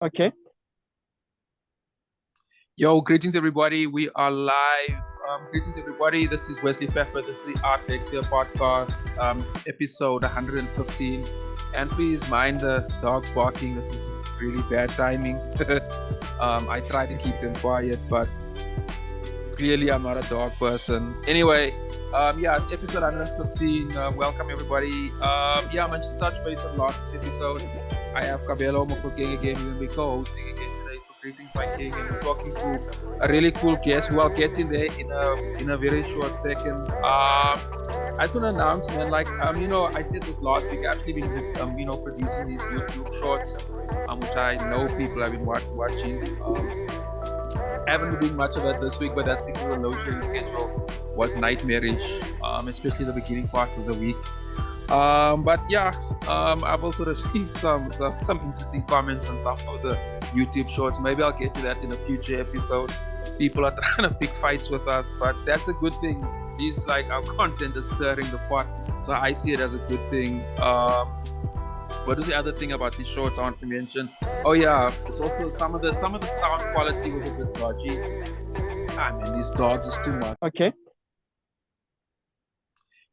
Okay. Yo, greetings everybody. We are live. Greetings everybody. This is Wesley Pepper. This is the Lexcia podcast. This is episode 115. And please mind the dogs barking. This is just really bad timing. I try to keep them quiet, but clearly I'm not a dog person. Anyway, it's episode 115. Welcome everybody. I'm just touch base on last episode. I have Kabelo Mofokeng again. We're going to be co-hosting again today. So greetings, my king, and we're talking to a really cool guest who I'll get in there in a very short second. I just want to announce, man, I said this last week. I've actually been, producing these YouTube shorts, which I know people have been watching. I haven't been doing much of it this week, but that's because the load shedding schedule was nightmarish, especially the beginning part of the week. I've also received some interesting comments on some of the YouTube shorts. Maybe I'll get to that in a future episode. People are trying to pick fights with us, but that's a good thing. Our content is stirring the pot, so I see it as a good thing. What was the other thing about these shorts I want to mention? Oh yeah, it's also some of the sound quality was a bit dodgy. These dogs is too much. Okay.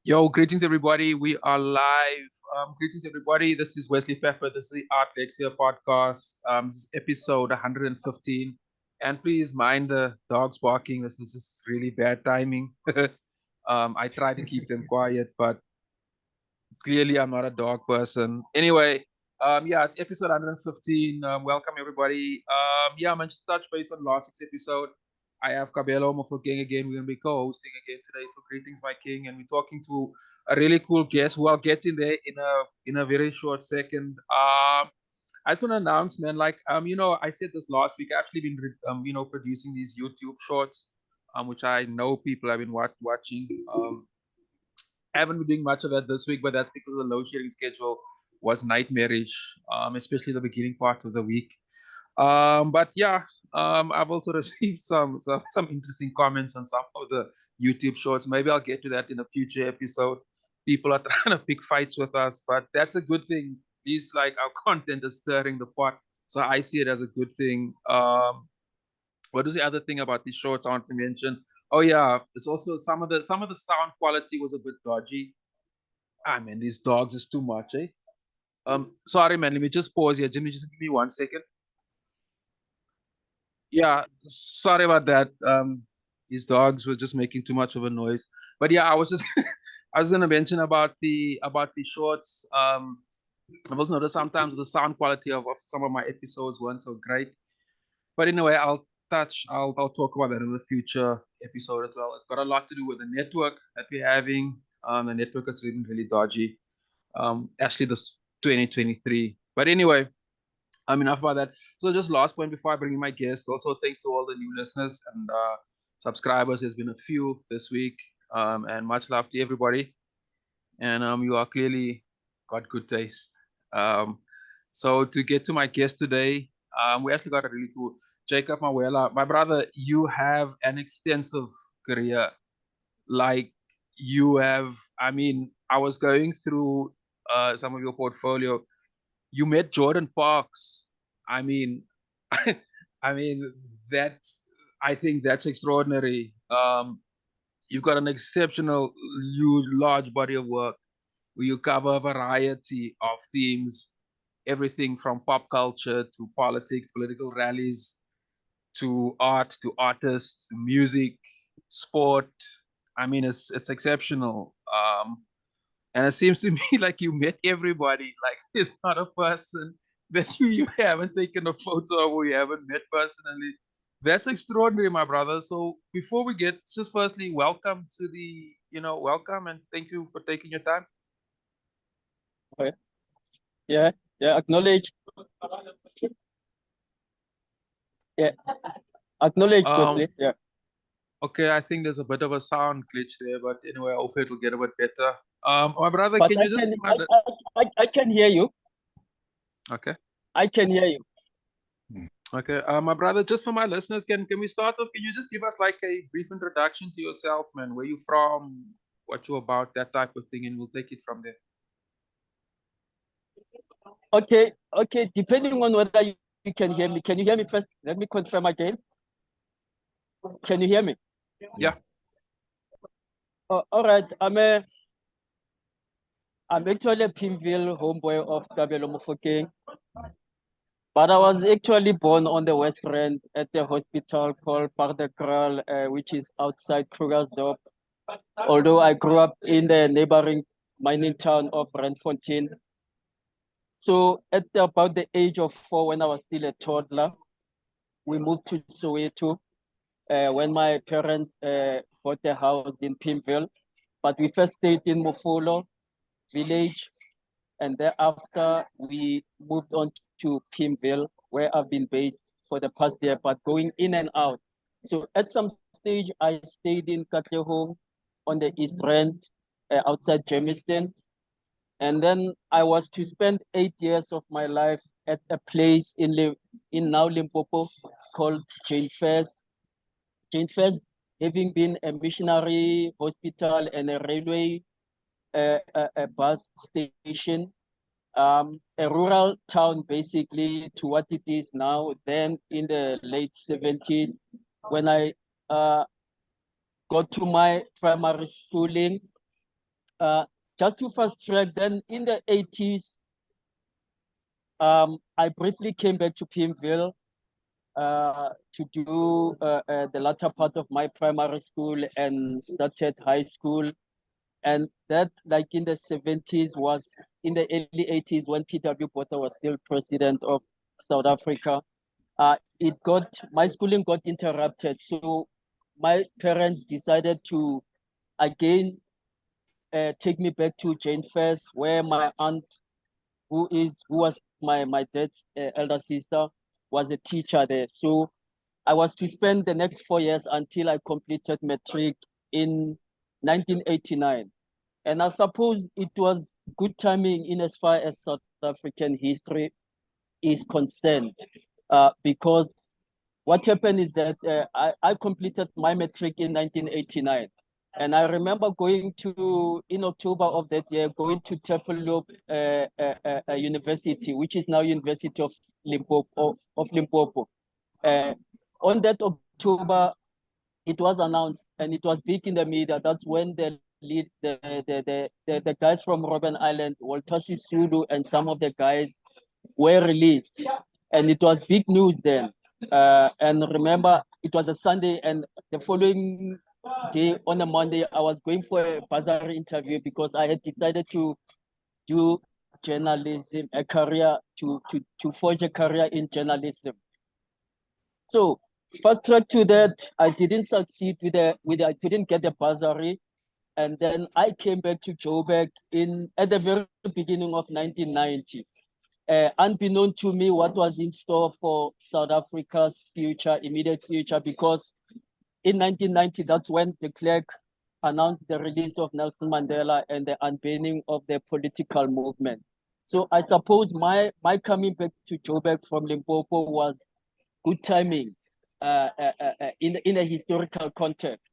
Yo, greetings everybody. We are live. Greetings everybody. This is Wesley Pepper. This is the Lexcia podcast. This is episode 115. And please mind the dogs barking. This is just really bad timing. I try to keep them quiet, but clearly I'm not a dog person. Anyway, it's episode 115. Welcome everybody. I'm just touch base on last week's episode. I have Kabelo Mofokeng again. We're gonna be co-hosting again today. So greetings, my king, and we're talking to a really cool guest who I'll get in there in a very short second. I just want to announce, man, I said this last week. I've actually been producing these YouTube shorts, which I know people have been watching. I haven't been doing much of that this week, but that's because the load shedding schedule was nightmarish, especially the beginning part of the week. I've also received some interesting comments on some of the YouTube shorts. Maybe I'll get to that in a future episode. People are trying to pick fights with us, but that's a good thing. Our content is stirring the pot, so I see it as a good thing. What was the other thing about these shorts I want to mention? Oh yeah, it's also some of the sound quality was a bit dodgy. These dogs is too much, eh? Sorry, man. Let me just pause here. Jimmy, just give me 1 second. Yeah, sorry about that. These dogs were just making too much of a noise. But yeah, I was just I was gonna mention about the shorts. I've also noticed sometimes the sound quality of some of my episodes weren't so great. But anyway, I'll talk about that in a future episode as well. It's got a lot to do with the network that we're having. The network has been really dodgy. Actually, this 2023. But anyway, enough about that. So just last point before I bring in my guest. Also, thanks to all the new listeners and subscribers. There's been a few this week, and much love to everybody. And you are clearly got good taste. So to get to my guest today, we actually got a really cool Jacob Mawela. My brother, you have an extensive career. Like you have, I was going through some of your portfolio. You met Jordan Parks. I mean, I mean that's. I think that's extraordinary. You've got an exceptional, huge, large body of work where you cover a variety of themes, everything from pop culture to politics, political rallies, to art, to artists, music, sport. It's exceptional. And it seems to me like you met everybody. Like there's not a person that you haven't taken a photo of or you haven't met personally. That's extraordinary, my brother. So before we get, just firstly, welcome to welcome and thank you for taking your time. Okay. Yeah. Acknowledge. Yeah. Acknowledge, Wesley. Yeah. Okay, I think there's a bit of a sound glitch there, but anyway, hopefully it'll get a bit better. My brother, But can you just? I can hear you. Okay. I can hear you. Okay, my brother, just for my listeners, can we start off? Can you just give us like a brief introduction to yourself, man? Where you from, what you about, that type of thing, and we'll take it from there. Okay. Depending on whether you can hear me. Can you hear me first? Let me confirm again. Can you hear me? Yeah. All right. I'm actually a Pimville homeboy of Kabelo Mofokeng, but I was actually born on the West Rand at the hospital called Paardekraal, which is outside Krugersdorp. Although I grew up in the neighboring mining town of Bloemfontein. So at about the age of 4, when I was still a toddler, we moved to Soweto when my parents bought a house in Pimville. But we first stayed in Mofolo village, and thereafter we moved on to Pimville, where I've been based for the past year, but going in and out. So at some stage, I stayed in Katlehong on the East Rand, outside Germiston. And then I was to spend 8 years of my life at a place in now Limpopo called Jane Fairs. Jane Fairs having been a missionary hospital and a railway a bus station, a rural town basically to what it is now. Then in the late 70s, when I got to my primary schooling, just to fast track, then in the 80s, I briefly came back to Pimville to do the latter part of my primary school and started high school. And that, like in the 70s, was in the early 80s when P.W. Botha was still president of South Africa. My schooling got interrupted. So my parents decided to again take me back to Jane Fairs, where my aunt, who was my dad's elder sister, was a teacher there. So I was to spend the next 4 years until I completed matric in 1989. And I suppose it was good timing in as far as South African history is concerned, because what happened is that I completed my matric in 1989. And I remember in October of that year, going to Tepelop University, which is now University of Limpopo. On that October, it was announced and it was big in the media. That's when the guys from Robben Island, Walter Sisulu, and some of the guys were released. And it was big news then. And remember, it was a Sunday, and the following day, on a Monday, I was going for a bursary interview because I had decided to do journalism, to forge a career in journalism. So fast track to that, I didn't succeed I didn't get the bursary. And then I came back to Joburg at the very beginning of 1990. Unbeknown to me what was in store for South Africa's immediate future, because in 1990, that's when de Klerk announced the release of Nelson Mandela and the unbanning of the political movement. So I suppose my coming back to Joburg from Limpopo was good timing in a historical context.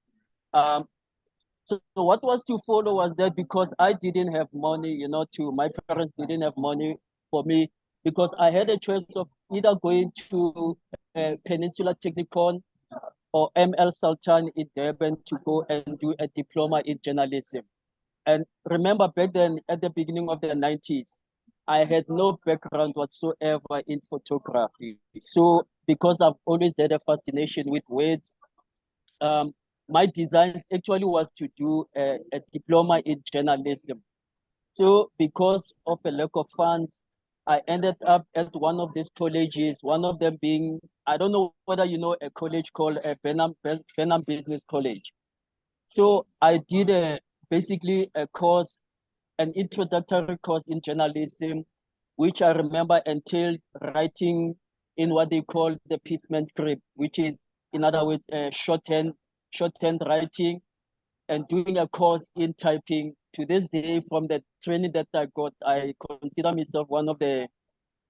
So what was to follow was that because I didn't have money, my parents didn't have money for me, because I had a choice of either going to Peninsula Technikon or ML Sultan in Durban to go and do a diploma in journalism. And remember back then, at the beginning of the 90s, I had no background whatsoever in photography. So because I've always had a fascination with words, my design actually was to do a diploma in journalism. So because of a lack of funds, I ended up at one of these colleges, one of them being, I don't know whether you know a college called Benham Business College. So I did basically a course, an introductory course in journalism, which I remember entailed writing in what they call the Pitman script, which is, in other words, shorthand writing, and doing a course in typing. To this day, from the training that I got, I consider myself one of the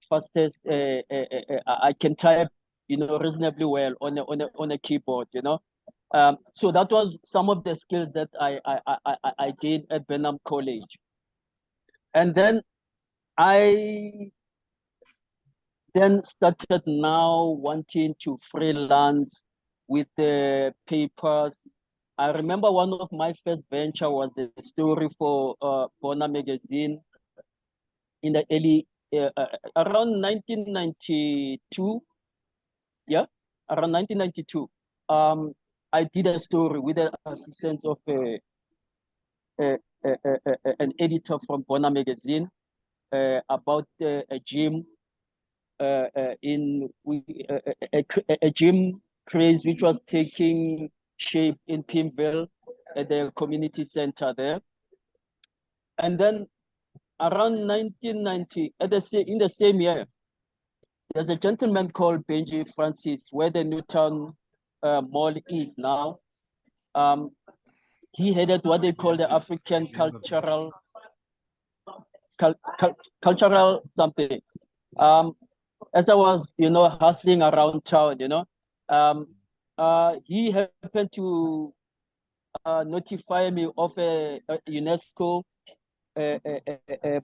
fastest. I can type, reasonably well on a keyboard. So that was some of the skills that I gained at Benham College. And then I then started now wanting to freelance with the papers. I remember one of my first venture was a story for Bona magazine in the early around 1992. Yeah, around 1992. I did a story with the assistance of an editor from Bona magazine about a gym a gym craze which was taking shape in Pimville at the community center there. And then around 1990, in the same year, there's a gentleman called Benji Francis, where the Newtown Mall is now. He headed what they call the African cultural something. As I was, hustling around town, he happened to notify me of a UNESCO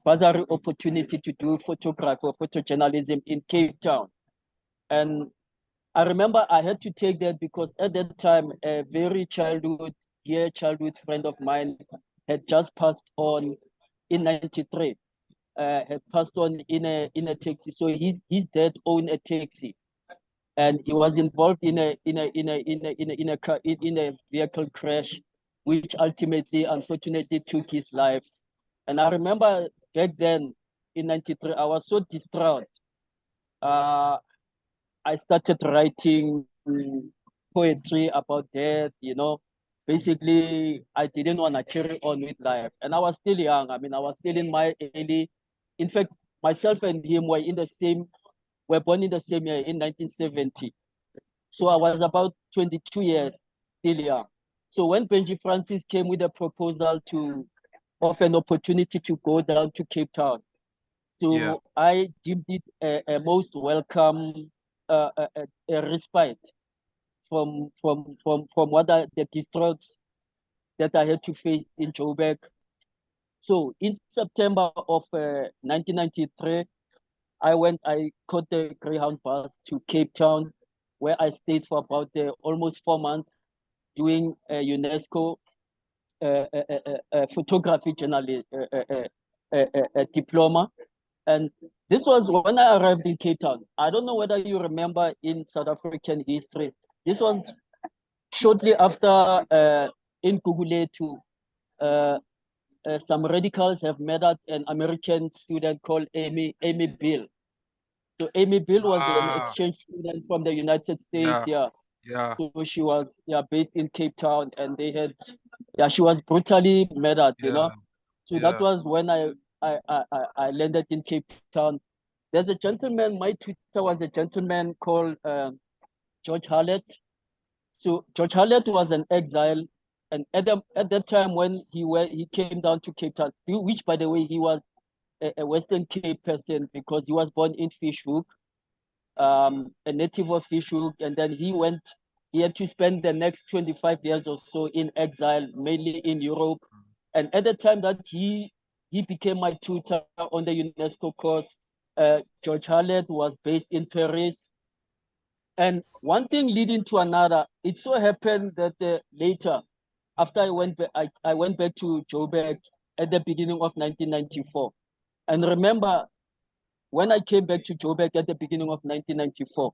bursary opportunity to do photography or photojournalism in Cape Town. And I remember I had to take that because at that time, a very dear childhood friend of mine had just passed on in 93. Had passed on in a taxi. So his dad owned a taxi, and he was involved in a vehicle crash, which ultimately, unfortunately, took his life. And I remember back then in 93, I was so distraught. I started writing poetry about death, Basically, I didn't want to carry on with life. And I was still young. I mean, I was still in my early, in fact, myself and him were born in the same year in 1970. So I was about 22 years, still young. So when Benji Francis came with a proposal of an opportunity to go down to Cape Town, so I deemed it a most welcome a respite from what the distraught that I had to face in Joburg. So in September of 1993, I caught the Greyhound bus to Cape Town, where I stayed for about almost 4 months doing a UNESCO photography journalist diploma. And this was when I arrived in Cape Town. I don't know whether you remember in South African history. This was shortly after in Gugulethu, some radicals have murdered an American student called Amy Bill. So Amy Bill was an exchange student from the United States. Yeah. So she was based in Cape Town, and she was brutally murdered. So that was when I landed in Cape Town. There's a gentleman. My tutor was a gentleman called George Hallet. So George Hallet was an exile, and at that time when he came down to Cape Town, which by the way he was a Western Cape person because he was born in Fishhook, a native of Fishhook, and then he had to spend the next 25 years or so in exile, mainly in Europe. And at the time that he became my tutor on the UNESCO course, George Hallet was based in Paris. And one thing leading to another, it so happened that later, after I went back to Joburg at the beginning of 1994. And remember, when I came back to Joburg at the beginning of 1994,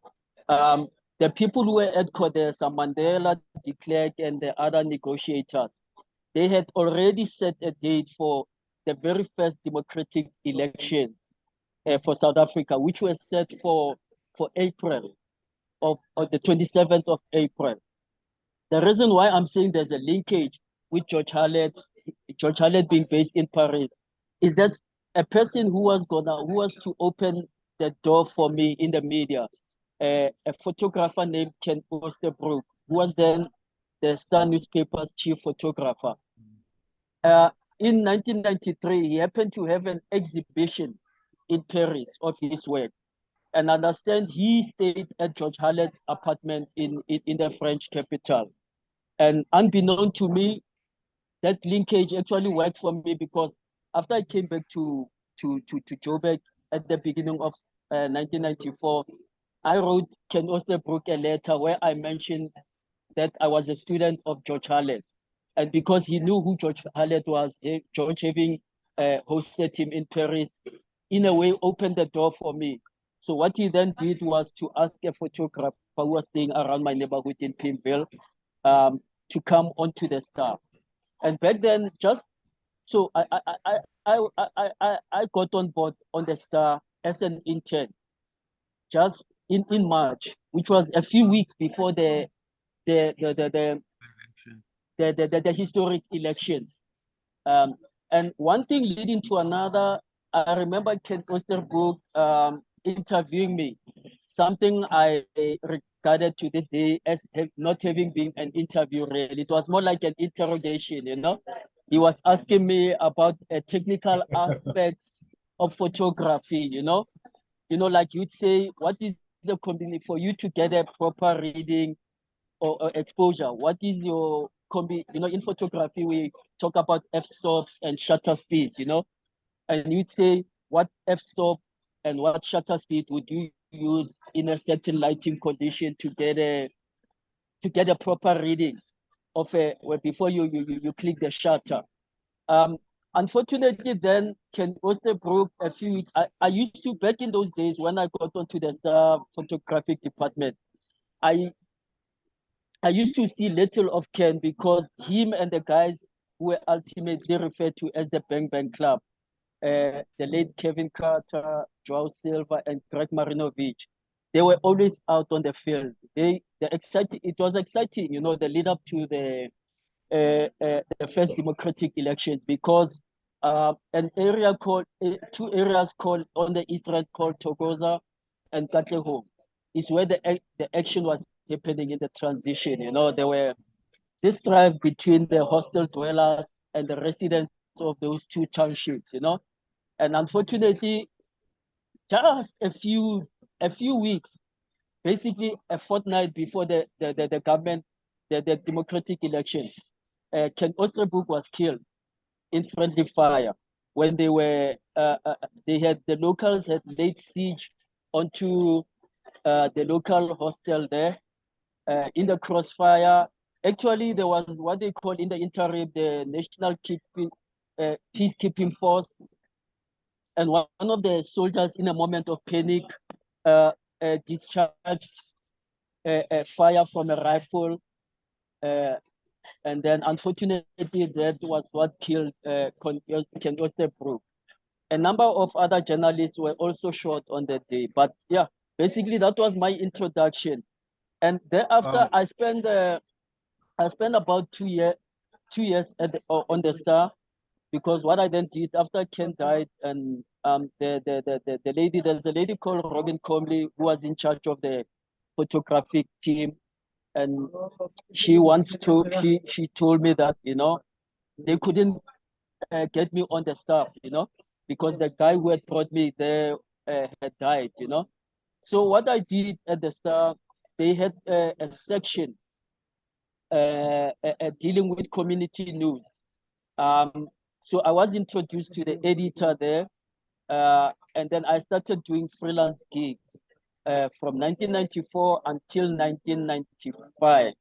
the people who were at Codesa, Mandela, de Klerk, and the other negotiators, they had already set a date for the very first democratic elections for South Africa, which were set for April of the 27th of April. The reason why I'm saying there's a linkage with George Hallet being based in Paris, is that a person who was to open the door for me in the media, a photographer named Ken Oosterbroek, who was then the Star newspaper's chief photographer. In 1993, he happened to have an exhibition in Paris of his work. And I understand he stayed at George Hallet's apartment in the French capital. And unbeknown to me, that linkage actually worked for me because after I came back to Joburg at the beginning of 1994, I wrote Ken Osterbrook a letter where I mentioned that I was a student of George Hallet. And because he knew who George Hallet was, George having hosted him in Paris, in a way opened the door for me. So what he then did was to ask a photographer who was staying around my neighborhood in Pimville to come onto the Star. And back then, just so I got on board on the Star as an intern, just in March, which was a few weeks before the the the the, the historic elections. And one thing leading to another, I remember Ken Osterbrook interviewing me, something I regarded to this day as not having been an interview really. It was more like an interrogation, you know. He was asking me about technical aspects of photography, you know. Like you'd say, what is the combination for you to get a proper reading or exposure? What is your in photography, we talk about f-stops and shutter speeds, and you'd say, what f-stop and what shutter speed would you use in a certain lighting condition to get a proper reading of before you click the shutter. Unfortunately, then Ken Osterbrook, a few weeks, I used to, back in those days when I got onto the photographic department, I used to see little of Ken because him and the guys who were ultimately referred to as the Bang Bang Club, the late Kevin Carter, Joao Silva, and Greg Marinovich, they were always out on the field. It was exciting, the lead up to the first democratic elections, because two areas called on the eastern called Togoza and Katlehong is where the action was happening in the transition. There were this strife between the hostel dwellers and the residents of those two townships, and unfortunately, just a few weeks, basically a fortnight before the government, the democratic elections, Ken Osterbrook was killed in friendly fire when the locals had laid siege onto the local hostel there. In the crossfire, actually there was what they call in the interim the National Peacekeeping Force, and one of the soldiers, in a moment of panic, discharged fire from a rifle, and then unfortunately that was what killed Ken Osterbrook. A number of other journalists were also shot on that day. But yeah, basically that was my introduction. And thereafter, I spent about 2 years on the Star, because what I then did after Ken died, and the lady, there's a lady called Robin Comley who was in charge of the photographic team, and she told me that they couldn't get me on the staff, because the guy who had brought me there had died, So what I did at the Star, they had a section dealing with community news. So I was introduced to the editor there, and then I started doing freelance gigs from 1994 until 1995.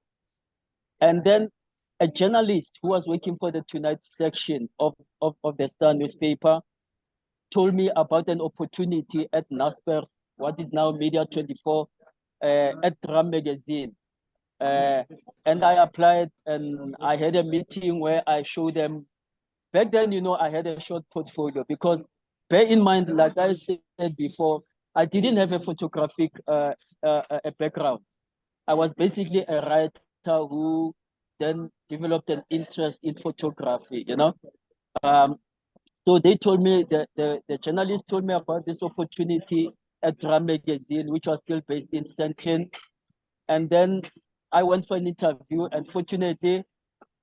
And then a journalist who was working for the Tonight section of the Star newspaper told me about an opportunity at Naspers, what is now Media 24, at Drum Magazine. And I applied, and I had a meeting where I showed them. Back then, I had a short portfolio, because bear in mind, like I said before, I didn't have a photographic a background. I was basically a writer who then developed an interest in photography, So they told me that the journalist told me about this opportunity at Drum Magazine, which was still based in Sandton. And then I went for an interview, and fortunately,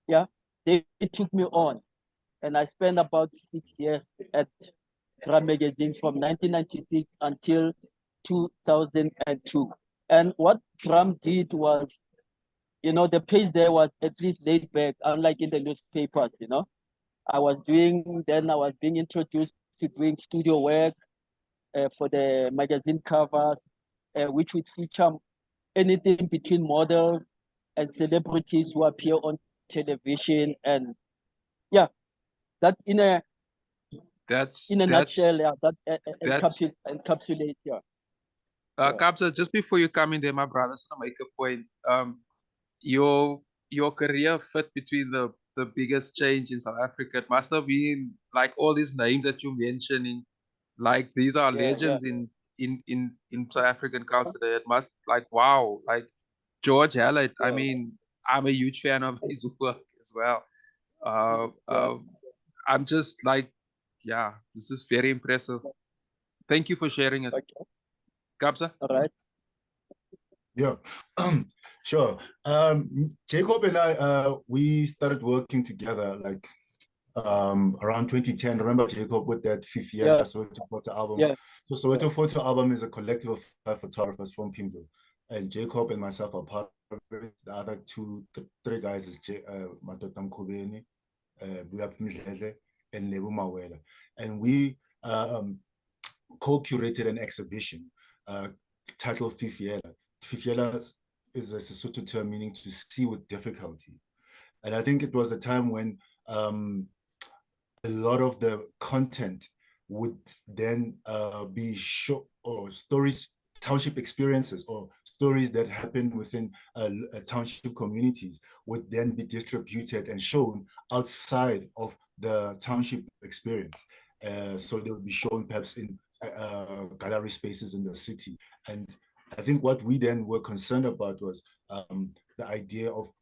yeah, they took me on. And I spent about 6 years at Drum Magazine from 1996 until 2002. And what Drum did was, the pace there was at least laid back, unlike in the newspapers, I was being introduced to doing studio work. for the magazine covers, which would feature anything between models and celebrities who appear on television. And yeah, that in a nutshell, yeah, that encapsulates, yeah. Kabza, just before you come in there, my brother's gonna make a point. Your career fit between the biggest change in South Africa. It must have been like all these names that you mentioning, like these are legends in South African culture. It must, like, wow, like George Hallet. I mean, I'm a huge fan of his work as well. I'm just like, yeah, this is very impressive. Thank you for sharing it. Okay. Kabza? All right. Yeah, sure. Jacob and I, we started working together like around 2010. Remember Jacob with that fifth year Soweto Photo album? Yeah. So Soweto Photo album is a collective of 5 photographers from Pimville, and Jacob and myself are part of it. The other three guys is Matotam Kobeni, Buyap Mdlele, and Jacob Mawela, and we co-curated an exhibition titled Fifiela. Fifiela is a Sesotho term meaning to see with difficulty. And I think it was a time when a lot of the content would then be show or stories, township experiences or stories that happen within township communities would then be distributed and shown outside of the township experience. So they would be shown perhaps in gallery spaces in the city. And I think what we then were concerned about was the idea of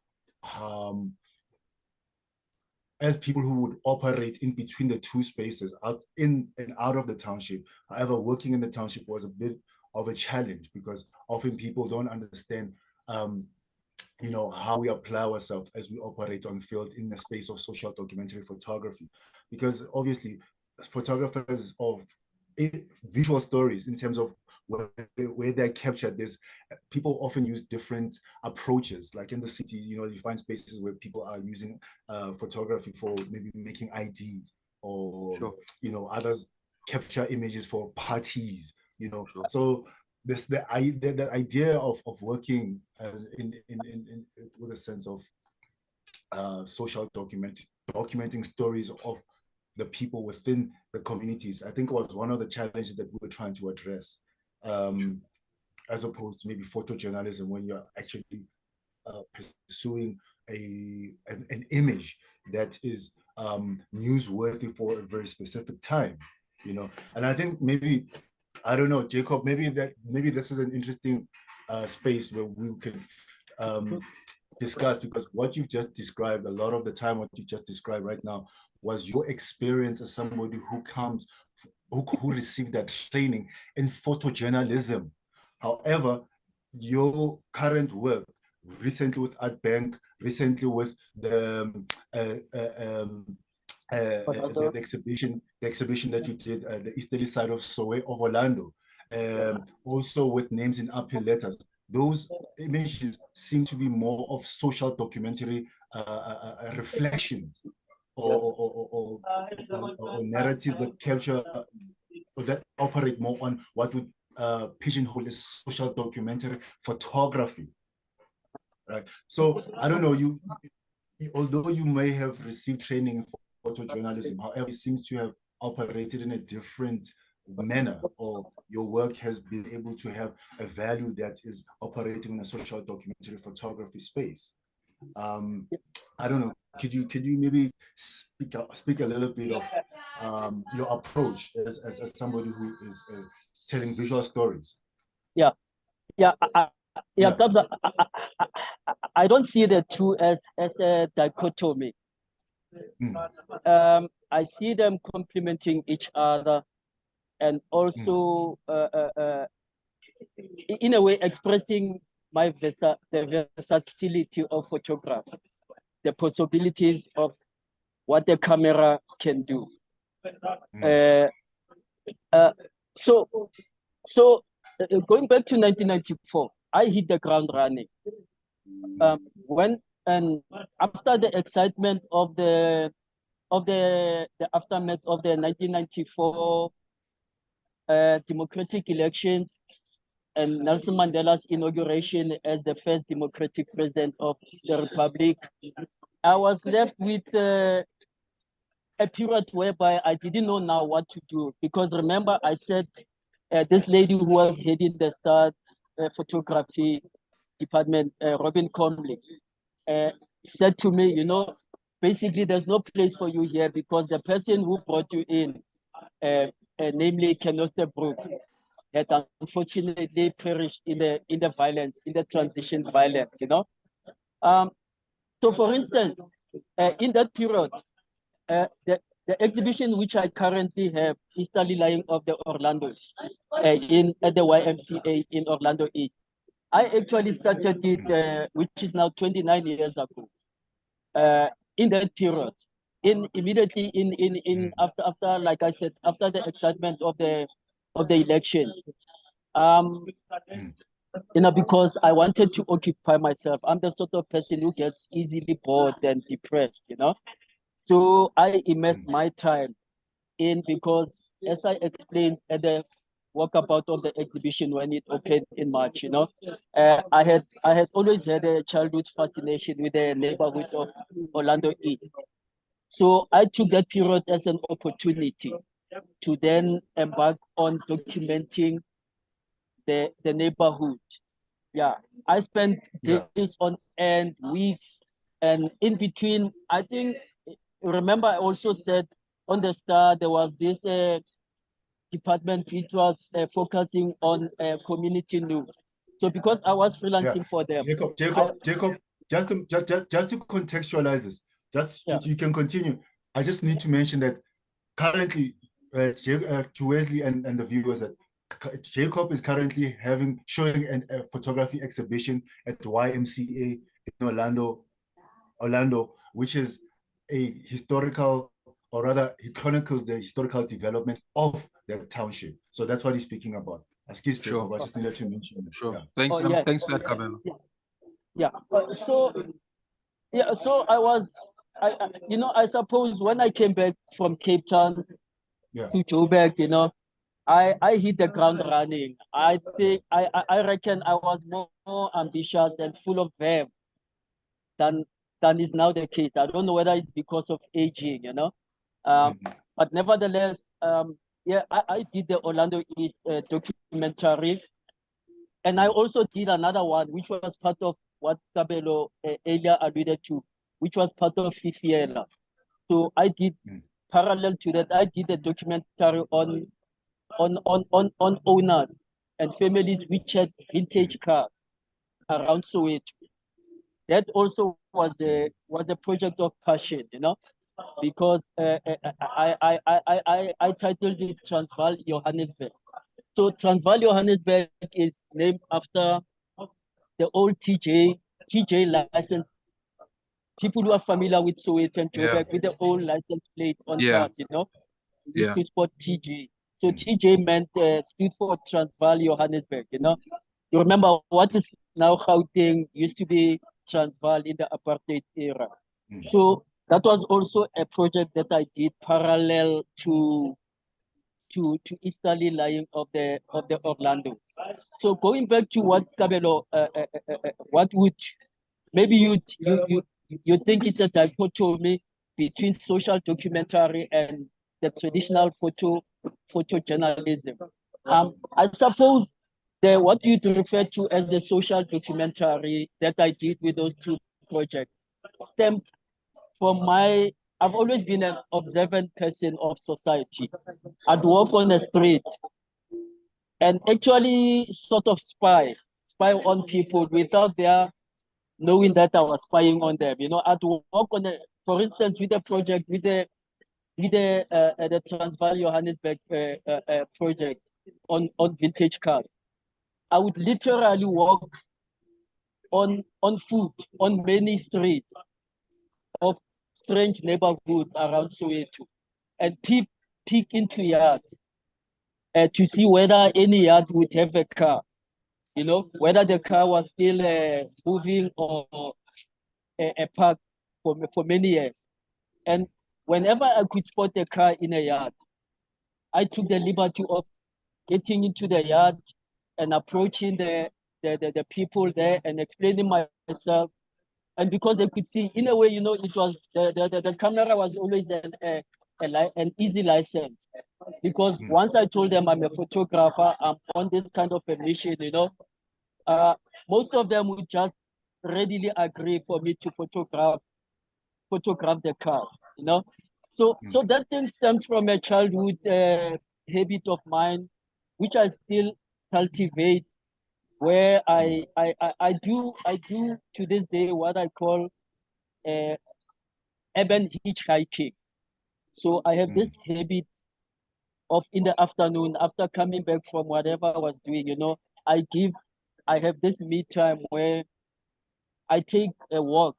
as people who would operate in between the two spaces, out in and out of the township. However, working in the township was a bit of a challenge because often people don't understand how we apply ourselves as we operate on field in the space of social documentary photography. Because obviously photographers of visual stories in terms of where they're captured, there's people often use different approaches. Like in the cities, you find spaces where people are using photography for maybe making IDs or others capture images for parties, so this the idea of working with a sense of social documenting stories of the people within the communities, I think was one of the challenges that we were trying to address, as opposed to maybe photojournalism when you're actually pursuing an image that is newsworthy for a very specific time, And I think maybe, I don't know, Jacob, maybe this is an interesting space where we could discuss, because what you've just described, a lot of the time what you just described right now was your experience as somebody who received that training in photojournalism. However, your current work, recently with Art Bank, recently with the exhibition that you did, the easterly side of Orlando, also with names in upper letters. Those images seem to be more of social documentary reflections or narratives that capture or that operate more on what would pigeonhole as social documentary photography, right? So I don't know, you although you may have received training in photojournalism, however, you seem to have operated in a different manner, or your work has been able to have a value that is operating in a social documentary photography space. I don't know, could you maybe speak a little bit of your approach as somebody who is telling visual stories? I don't see the two as a dichotomy. I see them complementing each other, and also in a way expressing the versatility of photography, the possibilities of what the camera can do. So going back to 1994, I hit the ground running. After the excitement of the aftermath of the 1994 democratic elections and Nelson Mandela's inauguration as the first democratic president of the Republic, I was left with a period whereby I didn't know now what to do. Because remember, I said this lady who was heading the Star photography department, Robin Comley, said to me, you know, basically there's no place for you here because the person who brought you in, namely Kenoster Brook, had unfortunately perished in the violence, in the transition violence, you know. So for instance, in that period, the exhibition which I currently have is the line of the Orlandos at the YMCA in Orlando East. I actually started it, which is now 29 years ago. In that period, immediately after, like I said, after the excitement of the elections, you know, because I wanted to occupy myself. I'm the sort of person who gets easily bored and depressed, you know. So I immersed my time in, because as I explained at the walkabout of the exhibition when it opened in March, you know, I had always had a childhood fascination with the neighborhood of Orlando East. So I took that period as an opportunity to then embark on documenting the neighborhood. Yeah, I spent days on end, weeks, and in between, I think, remember I also said on the Star there was this department which was focusing on community news. So because I was freelancing for them. Jacob, just to contextualize this, you can continue. I just need to mention that currently, to Wesley and the viewers, that Jacob is currently showing a photography exhibition at the YMCA in Orlando, which is a historical, or rather, it chronicles the historical development of the township. So that's what he's speaking about. Excuse me, I just needed to mention that. Sure. Thanks, thanks for that, Kabelo. So I was, you know, I suppose when I came back from Cape Town to Joburg, you know, I hit the ground running. I think I reckon I was more ambitious and full of verve than is now the case. I don't know whether it's because of aging, you know. But nevertheless, I did the Orlando East documentary, and I also did another one which was part of what Kabelo earlier alluded to, which was part of Fifiela. So I did parallel to that. I did a documentary on owners and families which had vintage cars around Soweto. That also was a project of passion, you know, because I titled it Transvaal Johannesburg. So Transvaal Johannesburg is named after the old TJ license. People who are familiar with Soweto and Joburg, with the old license plate on cars, you know, used to spot TJ. So TJ meant stood for Transvaal Johannesburg, you know. You remember what is now Gauteng used to be Transvaal in the apartheid era. So that was also a project that I did parallel to easterly lying of the Orlando. So going back to what Kabelo, what would maybe you think it's a dichotomy between social documentary and the traditional photojournalism. I suppose what you refer to as the social documentary that I did with those two projects stemmed from I've always been an observant person of society. I'd walk on the street and actually sort of spy on people without their knowing that I was spying on them. You know, I'd walk on for instance, with a project, with the Transvaal Johannesburg project on vintage cars. I would literally walk on foot on many streets of strange neighborhoods around Soweto and peek into yards to see whether any yard would have a car, you know, whether the car was still moving or a park for many years. And whenever I could spot a car in a yard, I took the liberty of getting into the yard and approaching the people there and explaining myself. And because they could see, in a way, it was the camera was always an easy license. Because once I told them I'm a photographer, I'm on this kind of a mission, most of them would just readily agree for me to photograph the cars, So that thing stems from a childhood habit of mine, which I still cultivate, where I do to this day what I call urban hitchhiking. So I have this habit of, in the afternoon, after coming back from whatever I was doing, I have this me time where I take a walk,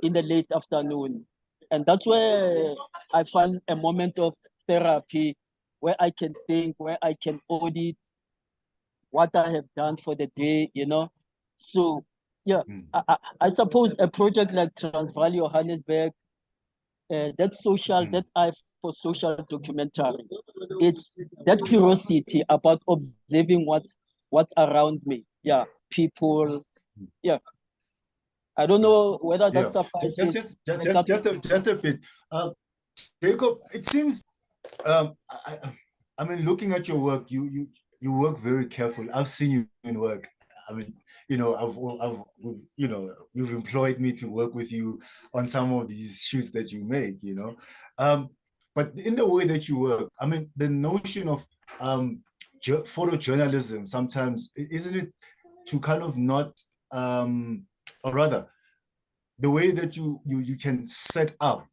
in the late afternoon. And that's where I find a moment of therapy, where I can think, where I can audit what I have done for the day, So, yeah, I suppose a project like Transvaal Johannesburg, that eye for social documentary, it's that curiosity about observing what's around me. Yeah, people. Yeah, I don't know whether that suffices. Just a bit. Jacob, it seems I mean, looking at your work, you work very carefully. I've seen you in work. I mean, you've employed me to work with you on some of these shoots that you make, but in the way that you work, I mean, the notion of photojournalism sometimes, isn't it to kind of not, or rather, the way that you can set up,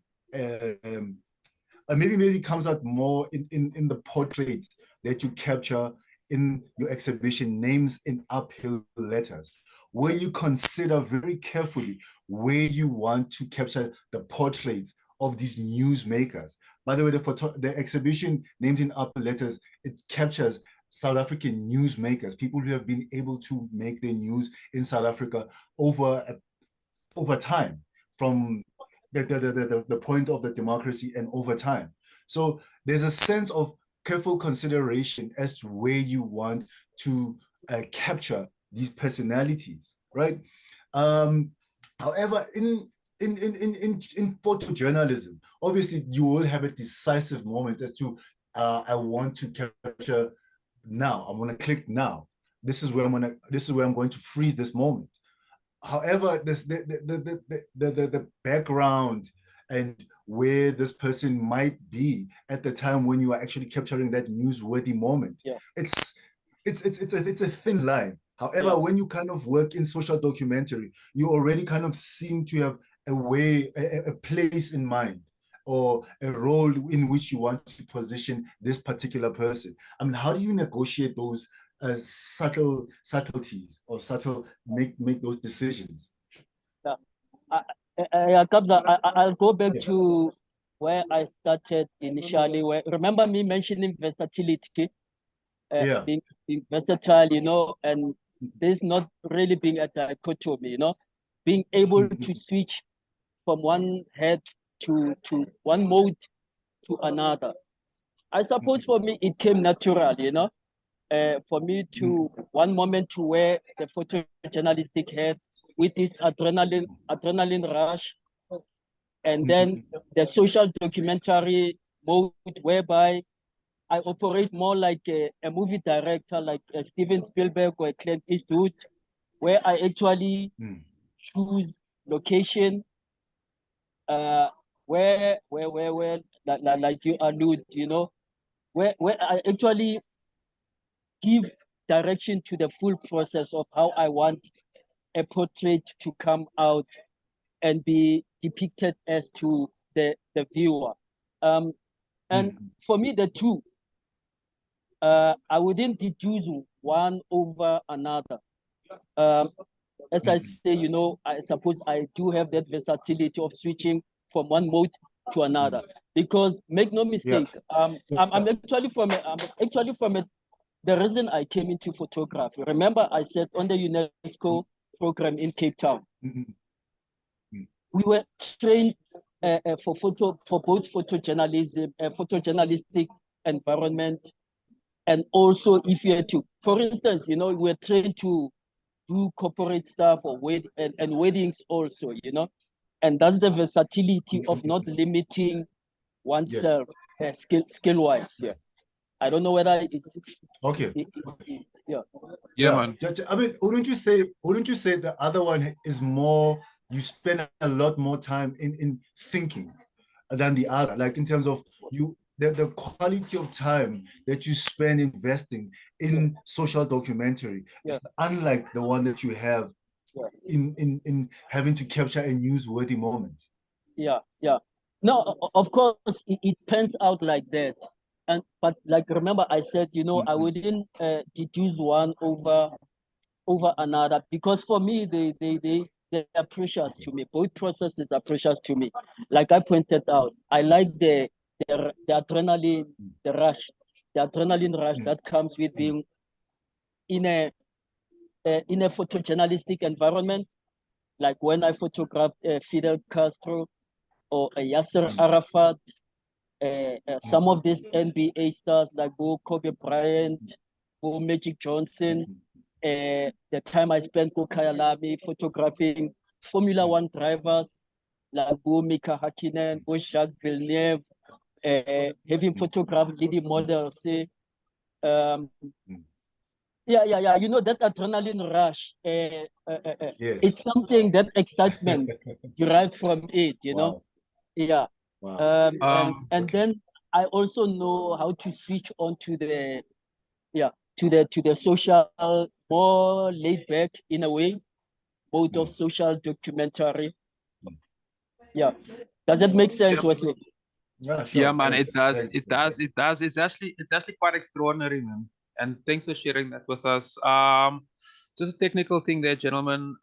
maybe comes out more in the portraits that you capture in your exhibition, names in uphill letters, where you consider very carefully where you want to capture the portraits of these newsmakers. By the way, the exhibition, names in uphill letters, it captures South African newsmakers, people who have been able to make their news in South Africa over time, from the point of the democracy and over time. So there's a sense of careful consideration as to where you want to capture these personalities, right? However, in photojournalism, obviously you will have a decisive moment as to I want to capture now. I'm going to click now. This is where I'm going to freeze this moment. However, the background and where this person might be at the time when you are actually capturing that newsworthy moment, it's a thin line. However, when you kind of work in social documentary, you already kind of seem to have a place in mind, or a role in which you want to position this particular person. I mean, how do you negotiate those subtleties, or make those decisions? I'll go back to where I started initially. Remember me mentioning versatility, being versatile, and there's not really being a dichotomy, being able to switch from one head to one mode to another. I suppose for me it came natural, for me to one moment to wear the photojournalistic hat with its adrenaline rush, and then the social documentary mode, whereby I operate more like a movie director, like Steven Spielberg or Clint Eastwood, where I actually choose location, where like you allude, where I actually give direction to the full process of how I want a portrait to come out and be depicted as to the viewer. And for me, the two, I wouldn't deduce one over another. As I say, I suppose I do have that versatility of switching from one mode to another. Because make no mistake, I'm actually from the reason I came into photography. Remember, I said on the UNESCO program in Cape Town, we were trained for both photojournalism, photojournalistic environment, And also, if you had to, for instance, you know, we're trained to do corporate stuff or and weddings also, you know, and that's the versatility of not limiting oneself skill wise. Yeah, I don't know whether okay. Yeah. Yeah, man. I mean, wouldn't you say the other one is more, you spend a lot more time in thinking than the other, like in terms of the quality of time that you spend investing in social documentary is unlike the one that you have in having to capture a newsworthy moment. Yeah. No, of course it pans out like that. But like, remember I said, you know, I wouldn't deduce one over another, because for me they are precious to me. Both processes are precious to me. Like I pointed out, I like the adrenaline, the adrenaline rush that comes with being in a photojournalistic environment, like when I photographed Fidel Castro or Yasser Arafat, some of these NBA stars like Kobe Bryant, Magic Johnson. The time I spent with Kyalami photographing Formula One drivers like Mika Hakkinen, Jacques Villeneuve, having photographed leading models. Yeah. You know, that adrenaline rush. Yes. It's something, that excitement derived from it. You know. Yeah. Wow. And then I also know how to switch on to the to the social, more laid back in a way, mode of social documentary. Yeah. Does that make sense, Wesley? Yeah, sure. Yeah, man, Thanks. it does. Thanks. It does. It does. It's actually quite extraordinary, man. And thanks for sharing that with us. Just a technical thing there, gentlemen.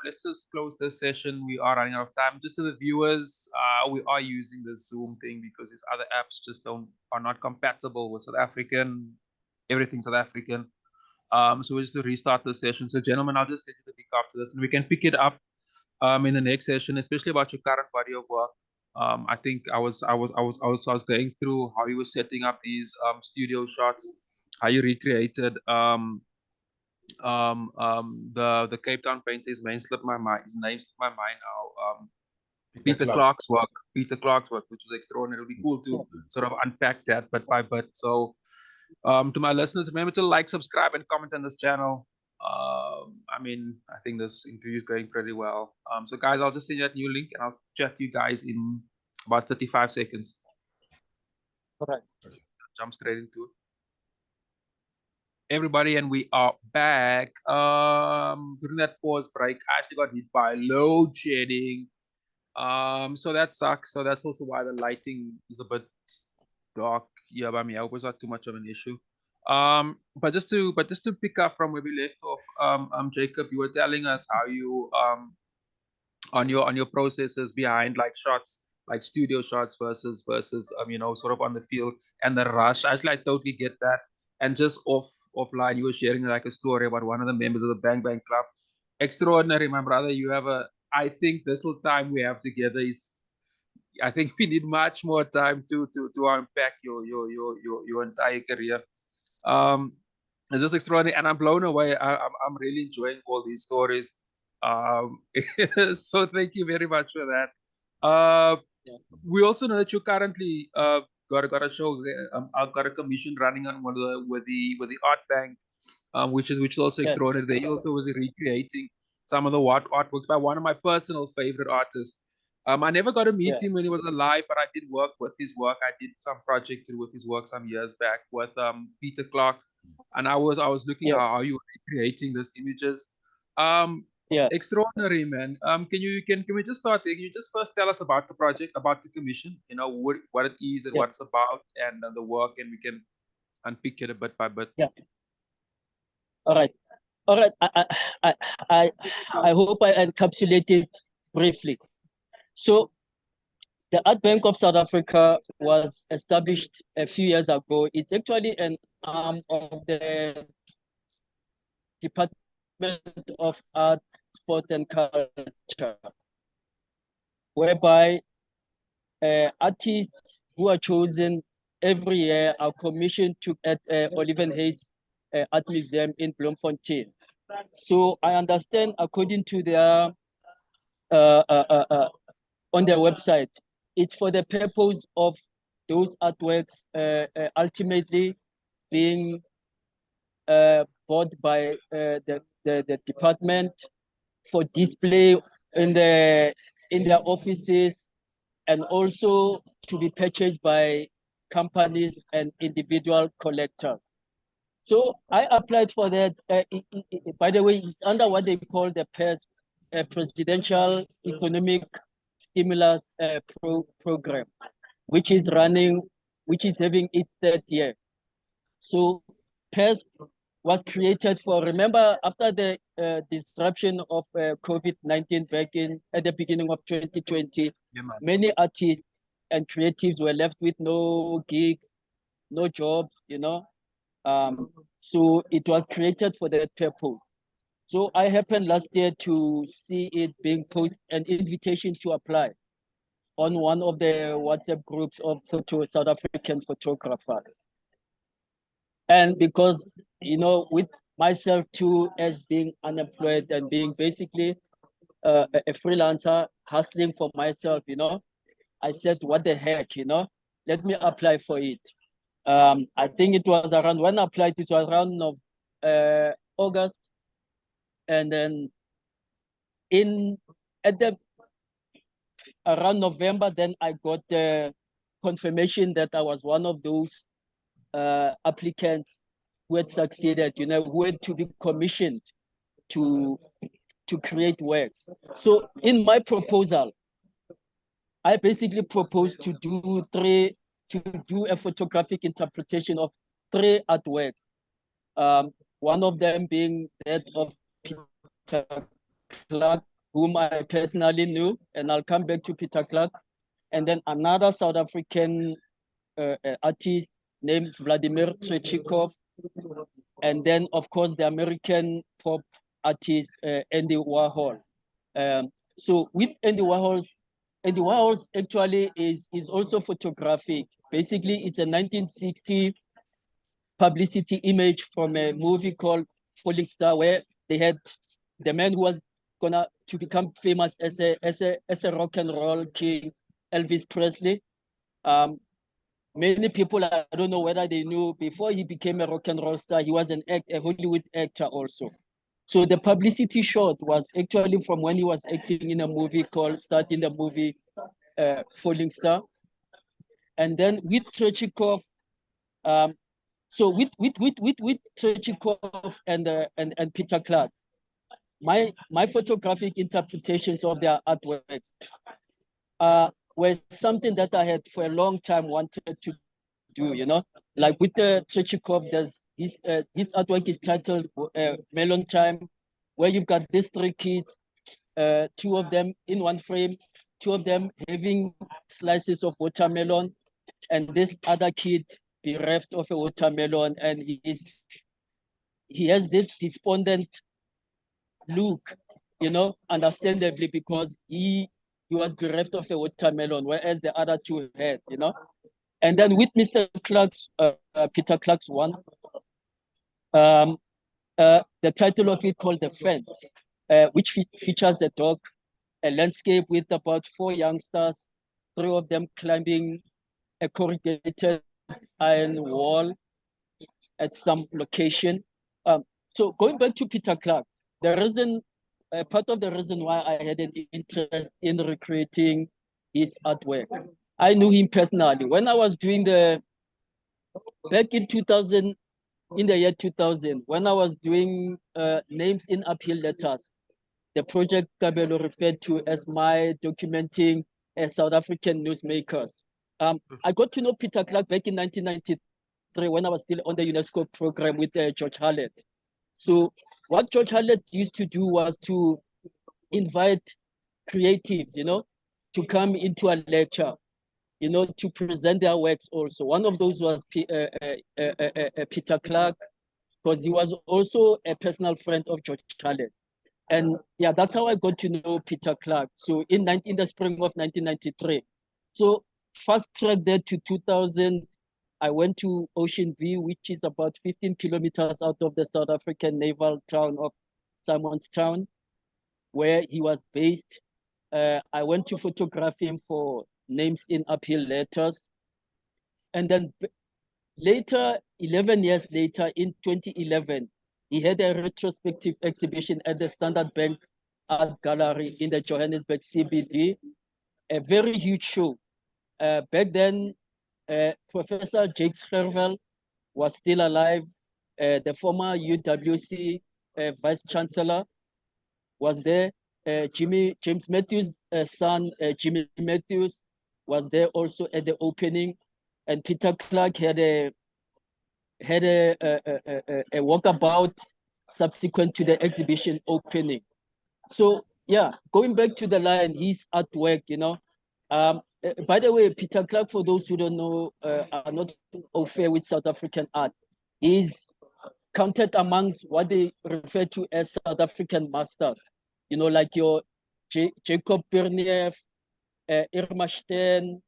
Let's just close this session. We are running out of time. Just to the viewers, we are using the Zoom thing because these other apps just are not compatible with South African. Everything South African. So we're just to restart the session. So, gentlemen, I'll just send you the link after this, and we can pick it up in the next session, especially about your current body of work. I think I was going through how you were setting up these studio shots, how you recreated the Cape Town painter. His name slipped my mind now. Peter Clark's work, which was extraordinary. It'll be cool to sort of unpack that bit by bit. So, to my listeners, remember to like, subscribe, and comment on this channel. I mean, I think this interview is going pretty well. So guys, I'll just send you that new link and I'll chat to you guys in about 35 seconds. All right. Jump straight into it. Everybody, and we are back. During that pause break, I actually got hit by load shedding. So that sucks. So that's also why the lighting is a bit dark. Yeah, but I mean, I hope it's not too much of an issue. But just to pick up from where we left off, Jacob, you were telling us how you on your processes behind like shots, like studio shots versus you know, sort of on the field, and the rush. Actually, I totally get that. And just offline, you were sharing like a story about one of the members of the Bang Bang Club. Extraordinary, my brother. You have I think this little time we have together is, I think we need much more time to unpack your entire career. It's just extraordinary, and I'm blown away. I'm really enjoying all these stories. So thank you very much for that. We also know that you currently got a show. I've got a commission running on with the art bank, which is also extraordinary. He also was recreating some of the artworks by one of my personal favorite artists. I never got to meet him when he was alive, but I did work with his work. I did some project with his work some years back with Peter Clark, and I was looking at how you were creating these images. Extraordinary, man. Can we just start there? Can you just first tell us about the project, about the commission? You know what it is and what it's about, and the work, and we can unpick it a bit by bit. Yeah. All right. I hope I encapsulate it briefly. So, the Art Bank of South Africa was established a few years ago. It's actually an arm of the Department of Art, Sport and Culture, whereby artists who are chosen every year are commissioned to at Oliewenhuis Art Museum in Bloemfontein. So I understand, according to their on their website, it's for the purpose of those artworks ultimately being bought by the department for display in their offices, and also to be purchased by companies and individual collectors. So I applied for that. By the way, it's under what they call the PES, Presidential Economic Stimulus Program, which is having its third year. So PES was created for, remember, after the disruption of COVID-19 back at the beginning of 2020, many artists and creatives were left with no gigs, no jobs, you know. So it was created for that purpose. So I happened last year to see it being posted, an invitation to apply on one of the WhatsApp groups of South African photographers. And because, you know, with myself too, as being unemployed and being basically a freelancer, hustling for myself, you know, I said, what the heck, you know, let me apply for it. I think it was around, when I applied, it was around August. And then around November, then I got the confirmation that I was one of those applicants who had succeeded, you know, who had to be commissioned to create works. So in my proposal, I basically proposed to do a photographic interpretation of 3 artworks. One of them being that of Peter Clark, whom I personally knew, and I'll come back to Peter Clark. And then another South African artist named Vladimir Trechikov. And then, of course, the American pop artist, Andy Warhol. So with Andy Warhol actually is also photographic. Basically, it's a 1960 publicity image from a movie called Falling Star, where they had the man who was to become famous as a rock and roll king, Elvis Presley. Many people, I don't know whether they knew, before he became a rock and roll star, he was a Hollywood actor also. So the publicity shot was actually from when he was acting in a movie starting the movie Falling Star. And then with Trechikov, so with Trechikov and Peter Clark, my photographic interpretations of their artworks were something that I had for a long time wanted to do, you know. Like with the Trechikov, there's his artwork is titled Melon Time, where you've got these 3 kids, 2 of them in one frame, 2 of them having slices of watermelon, and this other kid bereft of a watermelon, and he has this despondent look, you know, understandably, because he was bereft of a watermelon, whereas the other 2 had, you know. And then with Mr. Clark's, Peter Clark's one, the title of it called The Fence, which features a dog, a landscape with about 4 youngsters, 3 of them climbing a corrugated iron wall at some location. So going back to Peter Clark, the reason, part of the reason why I had an interest in recreating his artwork, I knew him personally. When I was doing back in 2000, in the year 2000, when I was doing names in appeal letters, the project Kabelo referred to as my documenting South African newsmakers. I got to know Peter Clark back in 1993 when I was still on the UNESCO program with George Hallet. So what George Hallet used to do was to invite creatives, you know, to come into a lecture, you know, to present their works also. One of those was Peter Clark, because he was also a personal friend of George Hallet. And yeah, that's how I got to know Peter Clark. So in the spring of 1993. So fast track there to 2000, I went to Ocean View, which is about 15 kilometers out of the South African naval town of Simonstown, where he was based. I went to photograph him for Names in Uphill Letters. And then later, 11 years later, in 2011, he had a retrospective exhibition at the Standard Bank Art Gallery in the Johannesburg CBD, a very huge show. Back then, Professor Jakes Gerwel was still alive. The former UWC Vice Chancellor was there. James Matthews' son, Jimmy Matthews, was there also at the opening. And Peter Clark had a walkabout subsequent to the exhibition opening. So yeah, going back to the line, his artwork, you know. By the way, Peter Clark, for those who don't know, are not au fait with South African art. He's counted amongst what they refer to as South African masters. You know, like your Jacob Mawela, Irma Steen,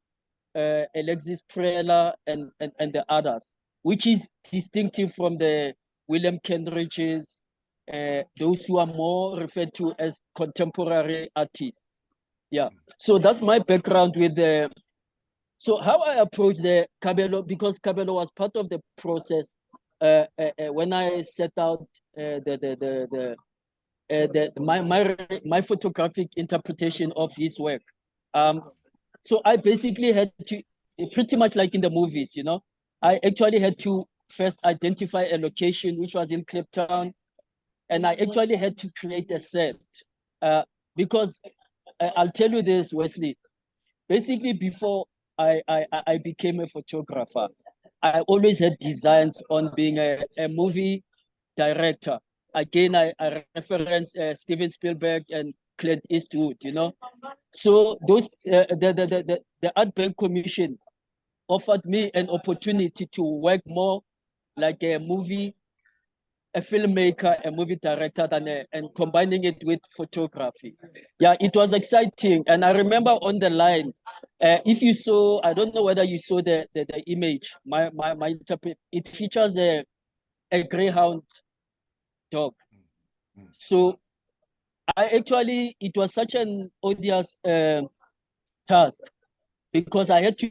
Alexis Prela, and the others, which is distinctive from the William Kenridges, those who are more referred to as contemporary artists. Yeah, so that's my background with the. So how I approach the Kabelo, because Kabelo was part of the process when I set out my photographic interpretation of his work. So I basically had to, pretty much like in the movies, you know, I actually had to first identify a location, which was in Kliptown, and I actually had to create a set because I'll tell you this, Wesley. Basically, before I became a photographer, I always had designs on being a movie director. Again, I reference Steven Spielberg and Clint Eastwood, you know. So those the Art Bank Commission offered me an opportunity to work more like a filmmaker, a movie director, and combining it with photography. Yeah, it was exciting. And I remember on the line, if you saw, I don't know whether you saw the image, my interpret, it features a greyhound dog. So it was such an odious task because I had to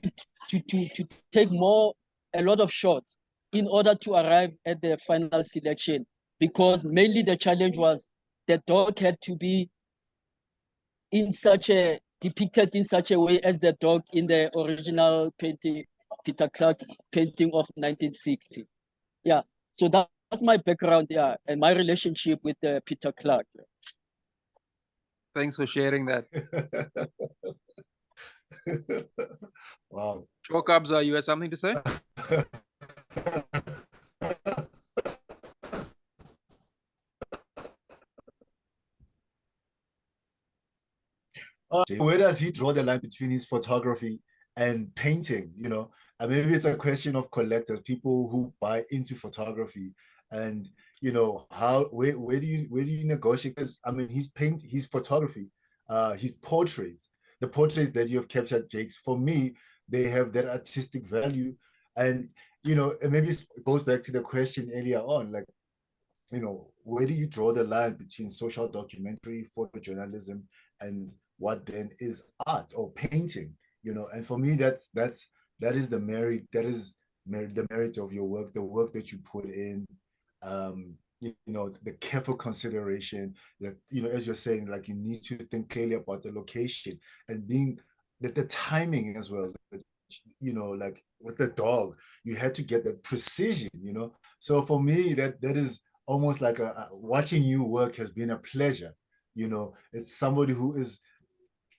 take a lot of shots in order to arrive at the final selection, because mainly the challenge was the dog had to be depicted in such a way as the dog in the original painting, Peter Clark painting of 1960. Yeah, so that's my background, yeah, and my relationship with Peter Clark. Thanks for sharing that. Wow. Chokabza, you had something to say? Where does he draw the line between his photography and painting? You know, and maybe it's a question of collectors, people who buy into photography, and you know where do you negotiate? Because I mean, his photography, his portraits, the portraits that you have captured, Jakes, for me, they have that artistic value, and you know, maybe it goes back to the question earlier on, like, you know, where do you draw the line between social documentary, photojournalism, and what then is art or painting? You know, and for me, that is the merit, the merit of your work, the work that you put in, you know, the careful consideration that, you know, as you're saying, like, you need to think clearly about the location and being the timing as well. You know, like with the dog, you had to get that precision, you know. So for me, that is almost like watching you work has been a pleasure. You know, it's somebody who is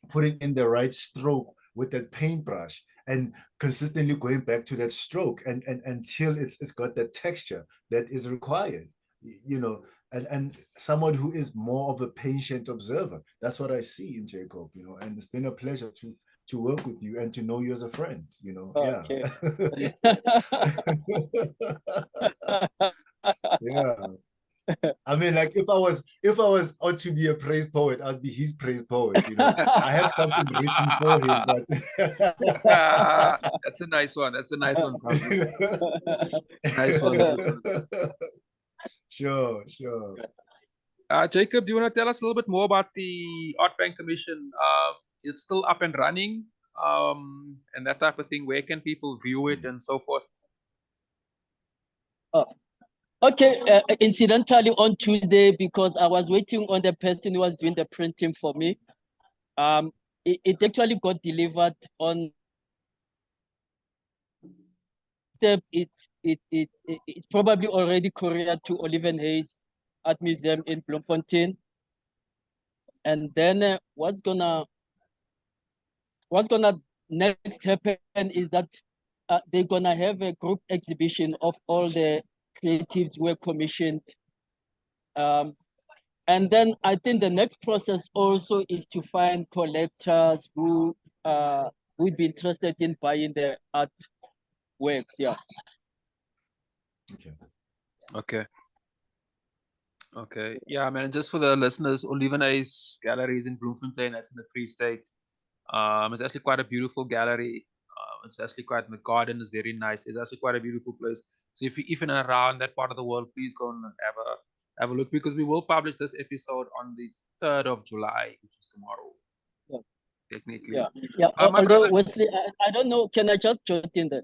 putting in the right stroke with that paintbrush and consistently going back to that stroke and until it's got the texture that is required, you know, and someone who is more of a patient observer. That's what I see in Jacob, you know, and it's been a pleasure to work with you and to know you as a friend, you know. Okay. Yeah. Yeah. I mean, like if I was ought to be a praise poet, I'd be his praise poet. You know, I have something written for him, but that's a nice one. That's a nice one, Kabelo. Nice one. Nice one. Sure. Jacob, do you want to tell us a little bit more about the Art Bank Commission? It's still up and running, and that type of thing. Where can people view it and so forth? Okay, incidentally, on Tuesday, because I was waiting on the person who was doing the printing for me, it actually got delivered on step. It's probably already couriered to Oliewenhuis Art Museum in Bloemfontein. And then what's gonna next happen is that they're gonna have a group exhibition of all the creatives who were commissioned. And then I think the next process also is to find collectors who would be interested in buying the artworks. Yeah. Okay. Yeah, man. Just for the listeners, Oliewenhuis Gallery is in Bloemfontein. That's in the Free State. It's actually quite a beautiful gallery. It's actually quite, the garden is very nice. It's actually quite a beautiful place. So if you're even around that part of the world, please go and have a look, because we will publish this episode on the 3rd of July, which is tomorrow. Yeah. Technically. Yeah. My Although, brother, Wesley, I don't know, can I just jot in there?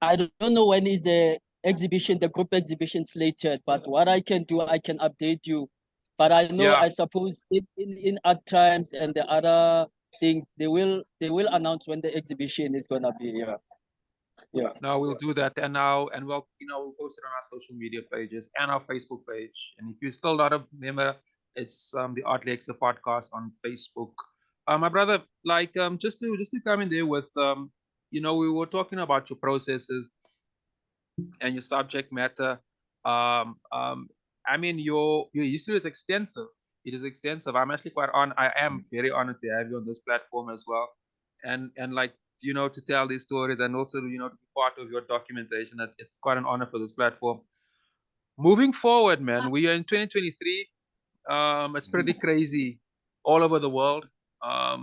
I don't know when is the exhibition, the group exhibition slated, but what I can do, I can update you. But I know, I suppose in Art Times and the other things, they will announce when the exhibition is gonna be. Yeah. No, we'll do that, and we'll post it on our social media pages and our Facebook page. And if you're still not a member, it's the Art Lexcia podcast on Facebook. My brother, like just to come in there with we were talking about your processes and your subject matter. I mean, your history is extensive. It is extensive. I am very honored to have you on this platform as well, and like to tell these stories, and also to be part of your documentation. It's quite an honor for this platform. Moving forward, man, we are in 2023. It's pretty crazy all over the world. I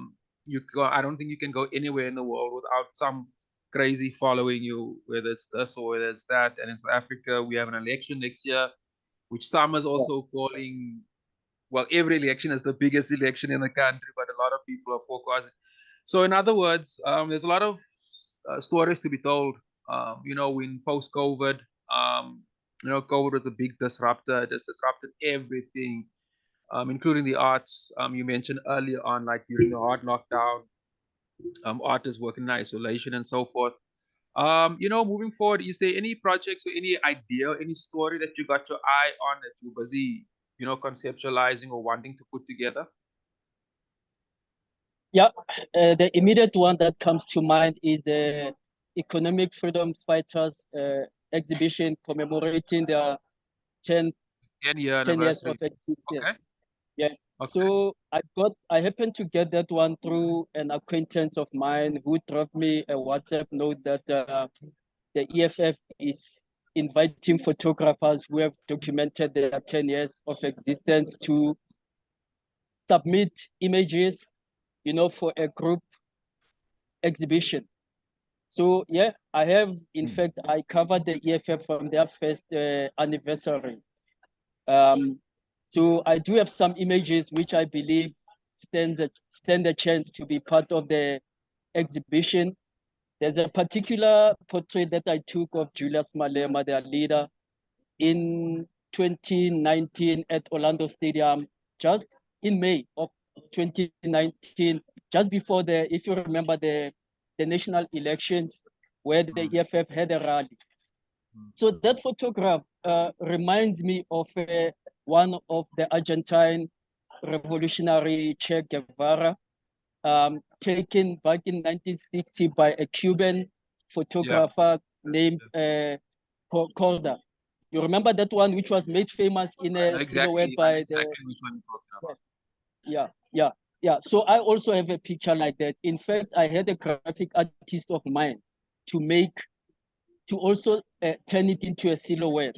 don't think you can go anywhere in the world without some crazy following you, whether it's this or whether it's that. And in South Africa, we have an election next year, which some is also calling. Well, every election is the biggest election in the country, but a lot of people are forecasting. So, in other words, there's a lot of stories to be told. In post-COVID, COVID was a big disruptor. It just disrupted everything, including the arts. You mentioned earlier on, like during the hard lockdown, artists working in isolation and so forth. Moving forward, is there any projects or any idea or any story that you got your eye on that you're busy, conceptualizing or wanting to put together? Yeah, the immediate one that comes to mind is the Economic Freedom Fighters exhibition commemorating their 10 years of existence. Okay. Yes. Okay. So I happened to get that one through an acquaintance of mine who dropped me a WhatsApp note that the EFF is inviting photographers who have documented their 10 years of existence to submit images, for a group exhibition. So yeah, I have, in fact, I covered the EFF from their first anniversary. So I do have some images which I believe stand a chance to be part of the exhibition. There's a particular portrait that I took of Julius Malema, their leader, in 2019 at Orlando Stadium, just in May of 2019, just before if you remember the national elections, where the EFF had a rally. So that photograph reminds me of one of the Argentine revolutionary Che Guevara, taken back in 1960 by a Cuban photographer named Corda. You remember that one, which was made famous in a silhouette by which one you're talking about. Yeah. So I also have a picture like that. In fact, I had a graphic artist of mine to also turn it into a silhouette.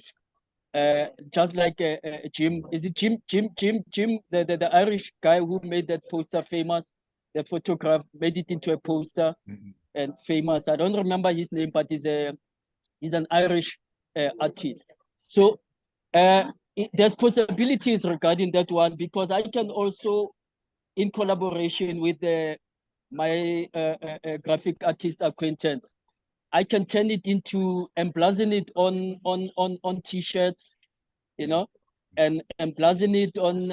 just like Jim, is it Jim, the Irish guy who made that poster famous, the photograph, made it into a poster and famous. I don't remember his name, but he's an Irish artist. So there's possibilities regarding that one, because I can also, in collaboration with my graphic artist acquaintance, I can turn it into, emblazon it on t-shirts, you know, and emblazon it on,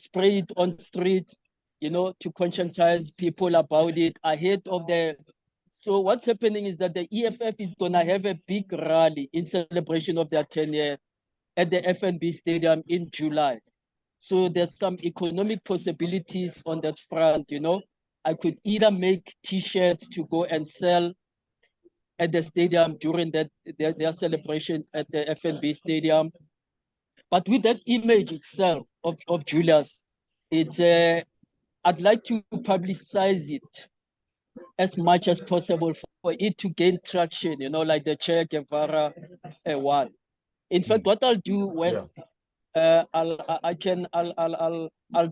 spray it on streets, you know, to conscientize people about it ahead of the. So what's happening is that the EFF is gonna have a big rally in celebration of their 10-year at the FNB Stadium in July. So there's some economic possibilities on that front, you know. I could either make t-shirts to go and sell at the stadium during their celebration at the FNB Stadium. But with that image itself of Julius, it's I'd like to publicize it as much as possible for it to gain traction, you know, like the Che Guevara one. In fact, what I'll do, Wes, I'll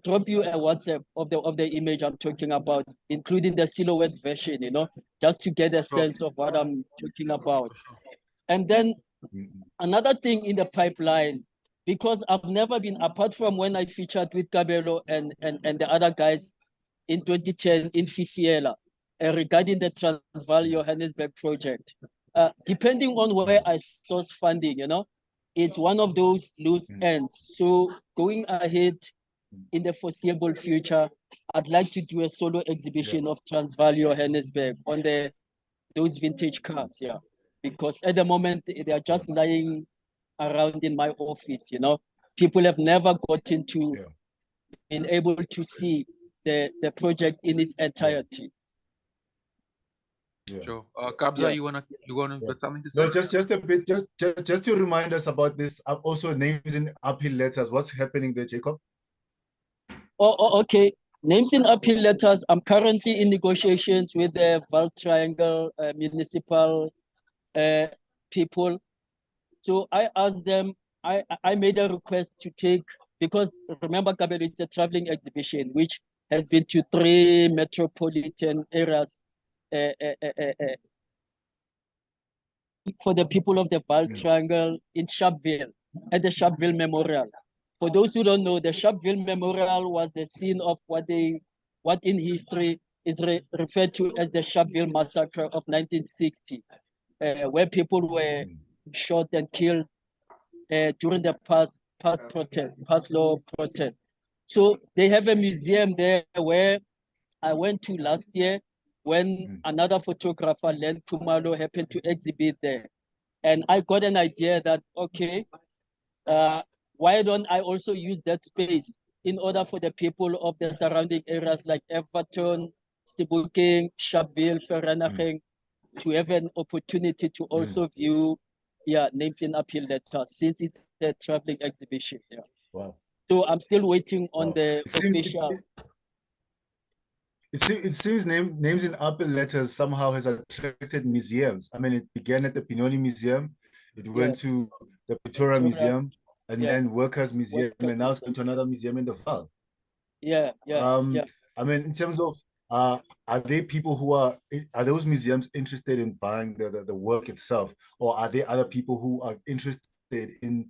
drop you a WhatsApp of the image I'm talking about, including the silhouette version, you know, just to get a sense of what I'm talking about. And then another thing in the pipeline, because I've never been, apart from when I featured with Kabelo and the other guys in 2010 in Fifiela, regarding the Transvaal Johannesburg project. Depending on where I source funding, you know, it's one of those loose ends. So going ahead in the foreseeable future, I'd like to do a solo exhibition of Transvaal Johannesburg on those vintage cars, because at the moment they are just lying around in my office, you know. People have never gotten to being able to see the project in its entirety. Sure. Kabza, you wanna got something to say? No, just a bit, just to remind us about this. Also, names in uphill letters. What's happening there, Jacob? Okay. Names in uphill letters. I'm currently in negotiations with the Vaal Triangle municipal people. So I asked them. I made a request to take, because remember, Kabelo, it's a traveling exhibition which has been to 3 metropolitan areas. For the people of the Vaal Triangle in Sharpeville, at the Sharpeville Memorial. For those who don't know, the Sharpeville Memorial was the scene of what in history is referred to as the Sharpeville Massacre of 1960, where people were shot and killed during the past law protest. So they have a museum there where I went to last year, when another photographer, Len Kumalo, happened to exhibit there. And I got an idea that, okay, why don't I also use that space in order for the people of the surrounding areas like Everton, Sebokeng, Sharpeville, Vereeniging, to have an opportunity to also view names in uphill letters, since it's a traveling exhibition. Wow. So I'm still waiting on the official. It seems names in uphill letters somehow has attracted museums. I mean, it began at the Pinoni Museum, it went to the Pretoria Museum, and then Workers Museum, and now it's going to another museum in the Vaal. I mean, in terms of, are there people who are those museums interested in buying the work itself, or are there other people who are interested in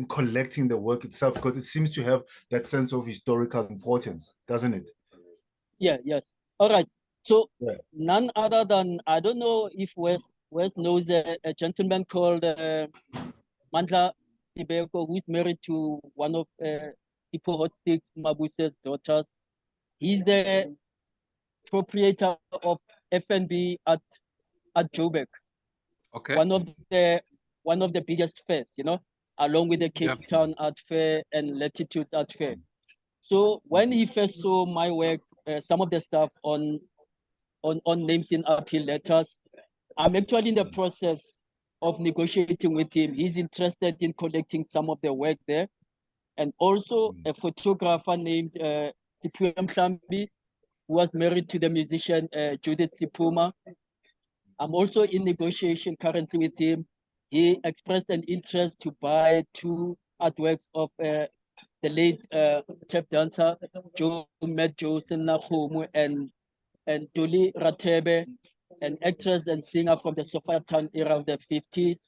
collecting the work itself? Because it seems to have that sense of historical importance, doesn't it? Yes. All right. So none other than, I don't know if Wes knows a gentleman called Mandla Ibeko, who's married to one of Tipo Hot Sticks, Mabuse's daughters. He's the proprietor of FNB at Joburg. Okay. One of the biggest fairs, you know, along with the Cape Town Art Fair and Latitude Art Fair. So when he first saw my work, some of the stuff on names in uphill letters, I'm actually in the process of negotiating with him. He's interested in collecting some of the work there, and also a photographer named Tipuya Mhlambi, who was married to the musician Judith Sipuma. I'm also in negotiation currently with him he expressed an interest to buy 2 artworks of the late tap dancer Joe Nakhumu and Dolly Ratebe, an actress and singer from the Sophiatown era of the 50s.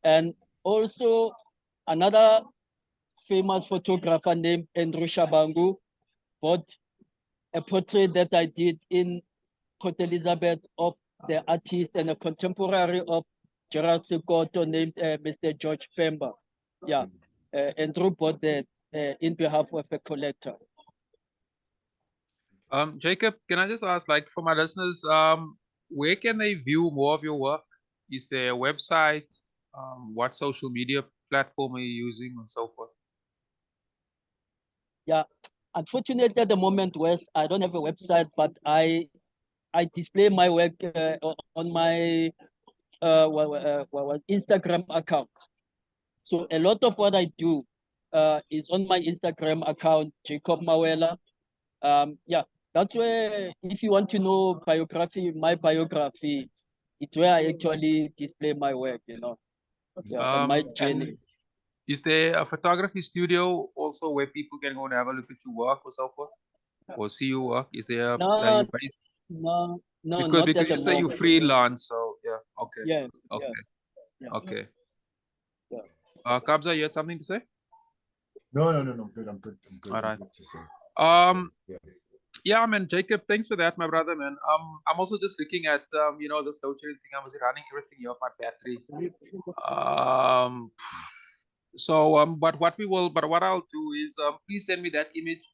And also another famous photographer named Andrew Shabangu bought a portrait that I did in Port Elizabeth of the artist and a contemporary of Gerald Sekoto named Mr. George Pemba. Yeah, Andrew bought that in behalf of a collector. Jacob, can I just ask, like, for my listeners, where can they view more of your work? Is there a website? What social media platform are you using, and so forth? Yeah, unfortunately at the moment, Wes, I don't have a website, but I display my work on my Instagram account. So a lot of what I do is on my Instagram account, Jacob Mawela. Yeah, that's where, if you want to know my biography, it's where I actually display my work, you know, and my journey. And is there a photography studio also where people can go and have a look at your work or so forth, or see your work? Is there are you based? No, Because not at you the say you moment. freelance, so yeah, okay. Yes. Okay. Yes, yeah. Okay. Yeah. Kabza, you had something to say? No, good. I'm good. All right. Good to say. Yeah, man, Jacob, thanks for that, my brother, man. I'm also just looking at you know, this load shedding thing. I was running everything here off my battery. But what I'll do is please send me that image,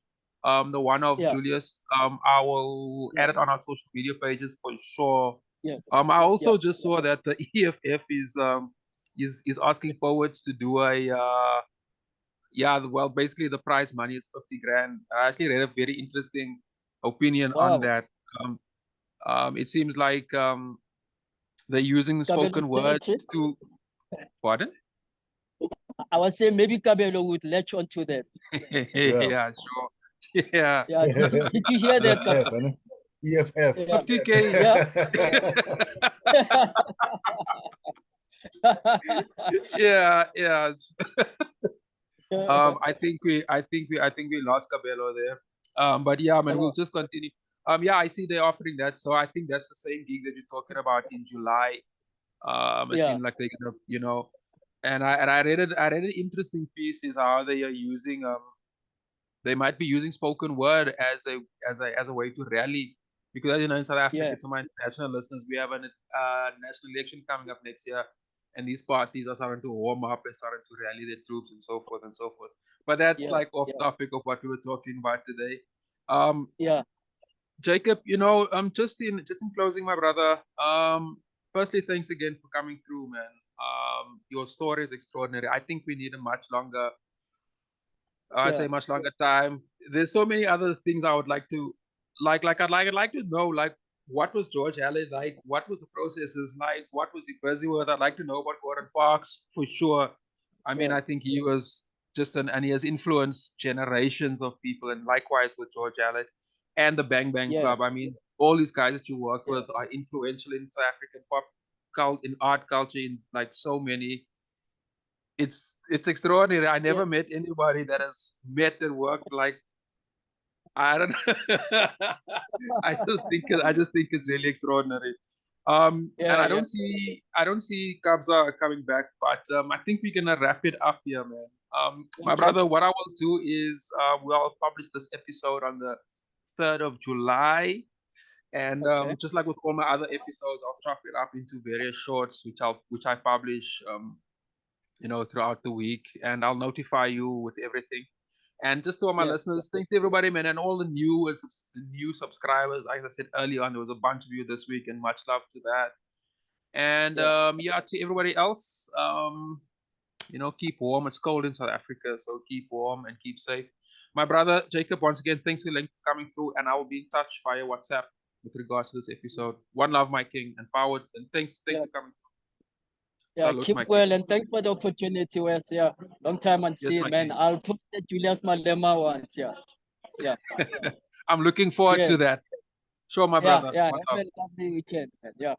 the one of Julius. I will add it on our social media pages for sure. Yes. I also just saw that the EFF is asking forwards to do a well, basically the prize money is 50 grand. I actually read a very interesting opinion on that. It seems like they're using spoken words to. Pardon? I was saying maybe Kabelo would latch on to that. Yeah, sure. Yeah. Did you hear that? EFF. 50K. Yeah. Yeah. I think we lost Kabelo there. But yeah, man, we'll just continue. Yeah, I see they're offering that, so I think that's the same gig that you're talking about in July. It seems like they're gonna, you know, and I read an interesting piece is how they are using they might be using spoken word as a way to rally, because as you know, in South Africa, to my international listeners, we have a national election coming up next year, and these parties are starting to warm up and starting to rally their troops and so forth and so forth. But that's like off topic of what we were talking about today. Jacob, you know, just in closing, my brother, firstly, thanks again for coming through, man. Your story is extraordinary. I think we need a much longer, much longer time. There's so many other things I would like to, I'd like to know, like, what was George Hallet like? What was the processes like? What was he busy with? I'd like to know about Gordon Parks for sure. I mean, I think he was just and he has influenced generations of people, and likewise with George Hallet and the Bang Bang Club. I mean, all these guys that you work with are influential in South African in art culture, in like so many. It's extraordinary. I never met anybody that has met and worked like, I don't know. I just think it's really extraordinary. And I don't see Kabza coming back, but I think we're gonna wrap it up here, man. My brother, what I will do is we'll publish this episode on the 3rd of July. And just like with all my other episodes, I'll chop it up into various shorts, which I publish you know, throughout the week, and I'll notify you with everything. And just to all my listeners, thanks to everybody, man, and all the new subscribers. Like I said earlier on, there was a bunch of you this week, and much love to that. And to everybody else, you know, keep warm. It's cold in South Africa, so keep warm and keep safe. My brother Jacob, once again, thanks for coming through, and I will be in touch via WhatsApp with regards to this episode. One love, my king, and powered. And thanks for coming. Salute, keep well, and thanks for the opportunity, Wes. Yeah, long time and see, man. King. I'll put the Julius Malema once. Yeah. I'm looking forward to that. Sure, my brother. Yeah. Have a lovely weekend, man. Yeah.